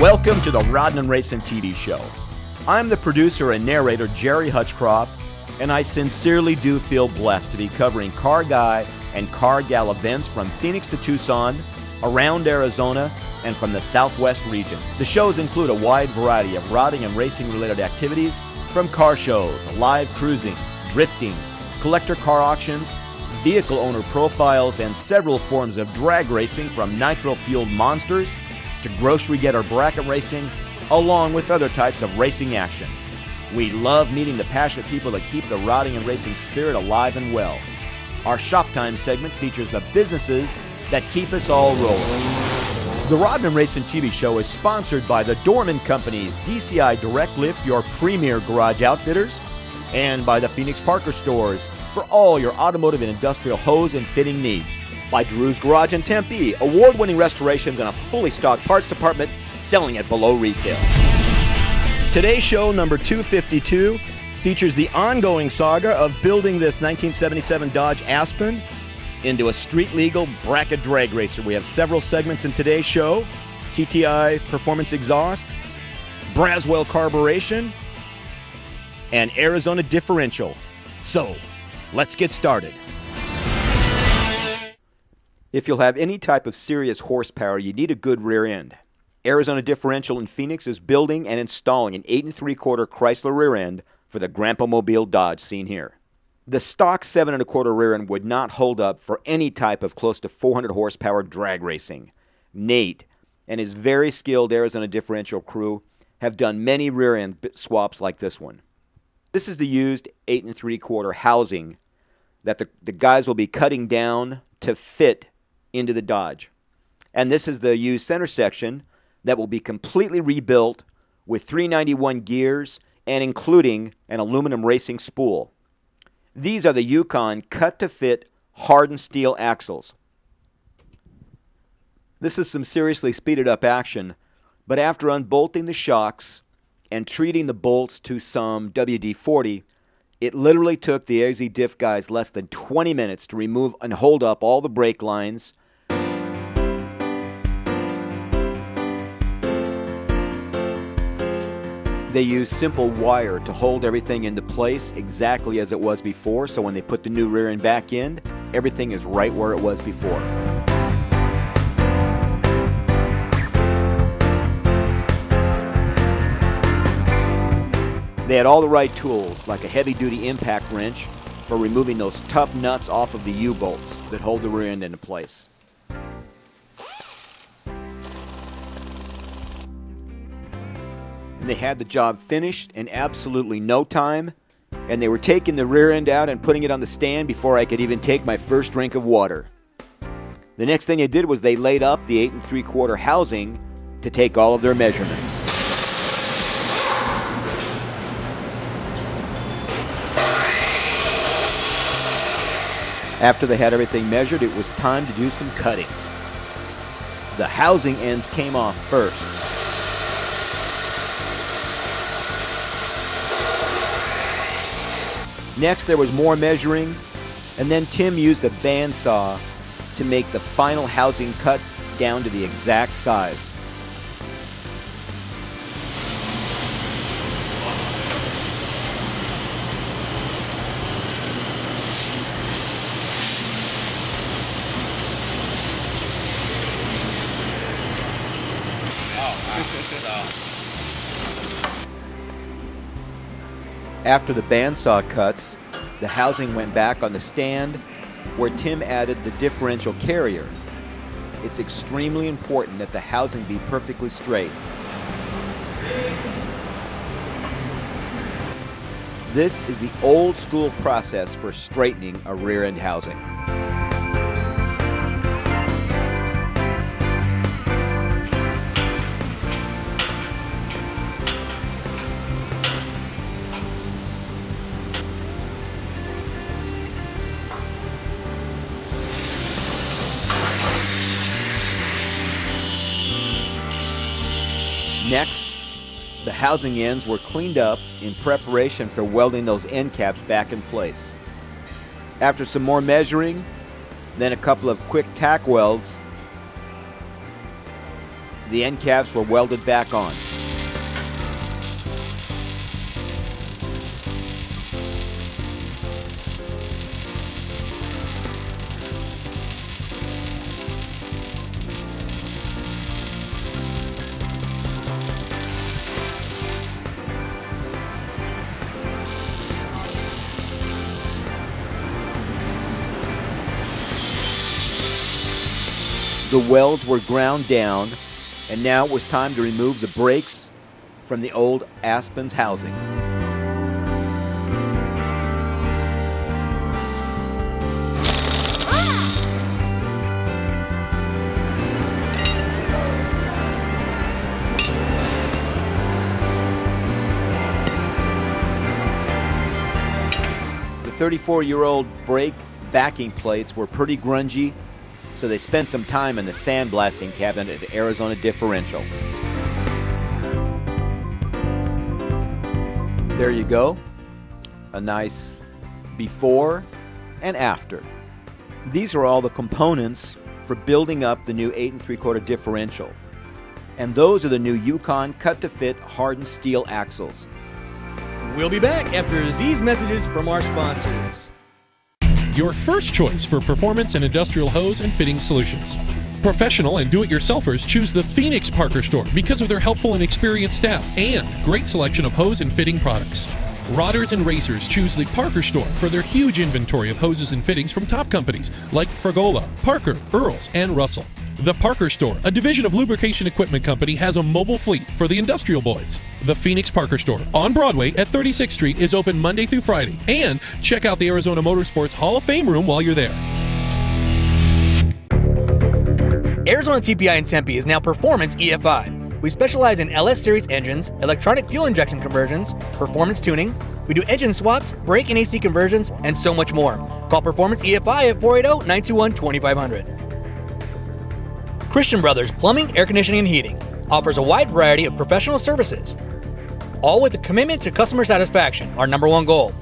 Welcome to the Roddin and Racin TV show. I'm the producer and narrator, Jerry Hutchcroft, and I sincerely do feel blessed to be covering car guy and car gal events from Phoenix to Tucson, around Arizona, and from the Southwest region. The shows include a wide variety of rodding and racing related activities, from car shows, live cruising, drifting, collector car auctions, vehicle owner profiles, and several forms of drag racing, from nitro-fueled monsters to grocery getter bracket racing, along with other types of racing action. We love meeting the passionate people that keep the rodding and racing spirit alive and well. Our Shop Time segment features the businesses that keep us all rolling. The Roddin and Racin TV show is sponsored by the Dorman Company's DCI Direct Lift, your premier garage outfitters, and by the Phoenix Parker Stores for all your automotive and industrial hose and fitting needs. By Drew's Garage in Tempe, award-winning restorations and a fully stocked parts department selling it below retail. Today's show, number 252, features the ongoing saga of building this 1977 Dodge Aspen into a street-legal bracket drag racer. We have several segments in today's show: TTI Performance Exhaust, Braswell Carburation, and Arizona Differential. So, let's get started. If you'll have any type of serious horsepower, you need a good rear end. Arizona Differential in Phoenix is building and installing an 8 3/4 Chrysler rear end for the Grandpa Mobile Dodge seen here. The stock 7 1/4 rear end would not hold up for any type of close to 400 horsepower drag racing. Nate and his very skilled Arizona Differential crew have done many rear end swaps like this one. This is the used 8 3/4 housing that the guys will be cutting down to fit into the Dodge. And this is the used center section that will be completely rebuilt with 391 gears and including an aluminum racing spool. These are the Yukon cut-to-fit hardened steel axles. This is some seriously speeded up action, but after unbolting the shocks and treating the bolts to some WD-40, it literally took the AZ Diff guys less than 20 minutes to remove and hold up all the brake lines. They use simple wire to hold everything into place exactly as it was before, so when they put the new rear end back in, everything is right where it was before. They had all the right tools, like a heavy-duty impact wrench for removing those tough nuts off of the U-bolts that hold the rear end into place. And they had the job finished in absolutely no time, and they were taking the rear end out and putting it on the stand before I could even take my first drink of water. The next thing they did was they laid up the 8 3/4 housing to take all of their measurements. After they had everything measured, it was time to do some cutting. The housing ends came off first. Next, there was more measuring, and then Tim used a bandsaw to make the final housing cut down to the exact size. After the bandsaw cuts, the housing went back on the stand where Tim added the differential carrier. It's extremely important that the housing be perfectly straight. This is the old school process for straightening a rear end housing. Next, the housing ends were cleaned up in preparation for welding those end caps back in place. After some more measuring, then a couple of quick tack welds, the end caps were welded back on. The welds were ground down, and now it was time to remove the brakes from the old Aspen's housing. The 34-year-old brake backing plates were pretty grungy, so they spent some time in the sandblasting cabinet at Arizona Differential. There you go. A nice before and after. These are all the components for building up the new 8 3/4 differential. And those are the new Yukon cut-to-fit hardened steel axles. We'll be back after these messages from our sponsors. Your first choice for performance and industrial hose and fitting solutions. Professional and do-it-yourselfers choose the Phoenix Parker Store because of their helpful and experienced staff and great selection of hose and fitting products. Rodders and racers choose the Parker Store for their huge inventory of hoses and fittings from top companies like Fragola, Parker, Earls, and Russell. The Parker Store, a division of Lubrication Equipment Company, has a mobile fleet for the industrial boys. The Phoenix Parker Store on Broadway at 36th Street is open Monday through Friday. And check out the Arizona Motorsports Hall of Fame room while you're there. Arizona TPI in Tempe is now Performance EFI. We specialize in LS Series engines, electronic fuel injection conversions, performance tuning. We do engine swaps, brake and AC conversions, and so much more. Call Performance EFI at 480-921-2500. Christian Brothers Plumbing, Air Conditioning, and Heating offers a wide variety of professional services, all with a commitment to customer satisfaction, our #1 goal.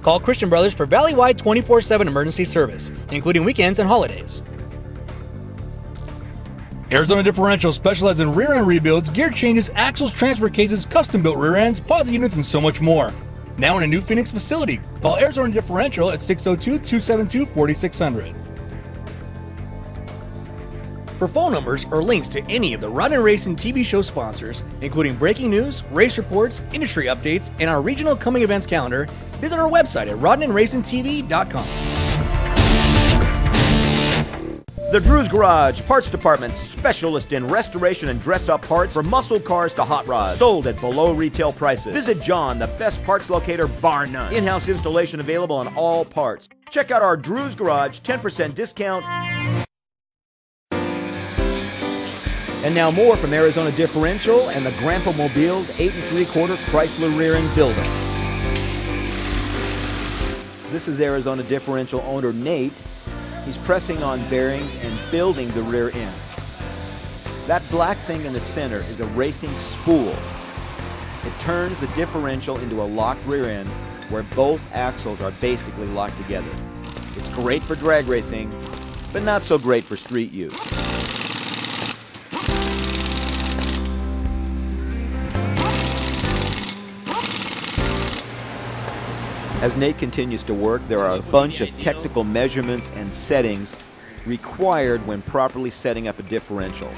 Call Christian Brothers for valley-wide 24/7 emergency service, including weekends and holidays. Arizona Differential specializes in rear end rebuilds, gear changes, axles, transfer cases, custom-built rear ends, posi units, and so much more. Now in a new Phoenix facility. Call Arizona Differential at 602-272-4600. For phone numbers or links to any of the Roddin Racing TV show sponsors, including breaking news, race reports, industry updates, and our regional coming events calendar, visit our website at roddinracingtv.com. The Drew's Garage Parts Department, specialist in restoration and dress-up parts for muscle cars to hot rods, sold at below retail prices. Visit John, the best parts locator bar none. In-house installation available on all parts. Check out our Drew's Garage 10% discount. And now more from Arizona Differential and the Grandpa Mobile's 8 3/4 Chrysler rear end builder. This is Arizona Differential owner Nate. He's pressing on bearings and building the rear end. That black thing in the center is a racing spool. It turns the differential into a locked rear end where both axles are basically locked together. It's great for drag racing, but not so great for street use. As Nate continues to work, there are a bunch of technical measurements and settings required when properly setting up a differential.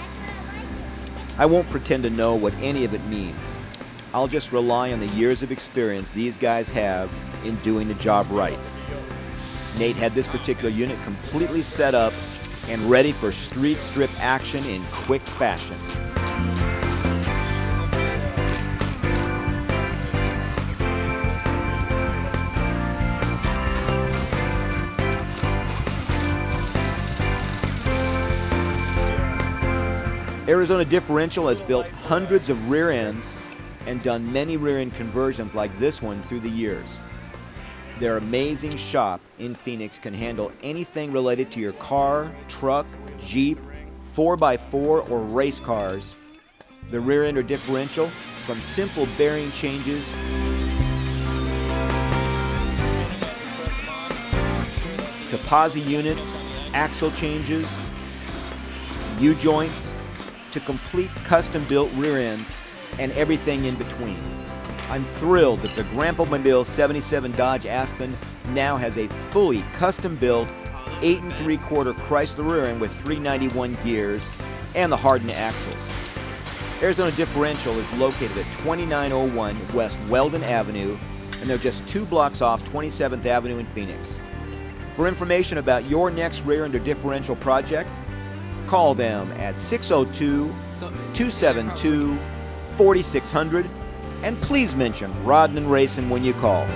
I won't pretend to know what any of it means. I'll just rely on the years of experience these guys have in doing the job right. Nate had this particular unit completely set up and ready for street strip action in quick fashion. Arizona Differential has built hundreds of rear ends and done many rear end conversions like this one through the years. Their amazing shop in Phoenix can handle anything related to your car, truck, Jeep, 4x4, or race cars. The rear end or differential, from simple bearing changes to posi units, axle changes, U-joints, to complete custom-built rear ends and everything in between. I'm thrilled that the Grandpa Mobile 77 Dodge Aspen now has a fully custom-built 8 3/4 Chrysler rear end with 391 gears and the hardened axles. Arizona Differential is located at 2901 West Weldon Avenue, and they're just 2 blocks off 27th Avenue in Phoenix. For information about your next rear end or differential project, call them at 602-272-4600, and please mention Roddin and Racin when you call.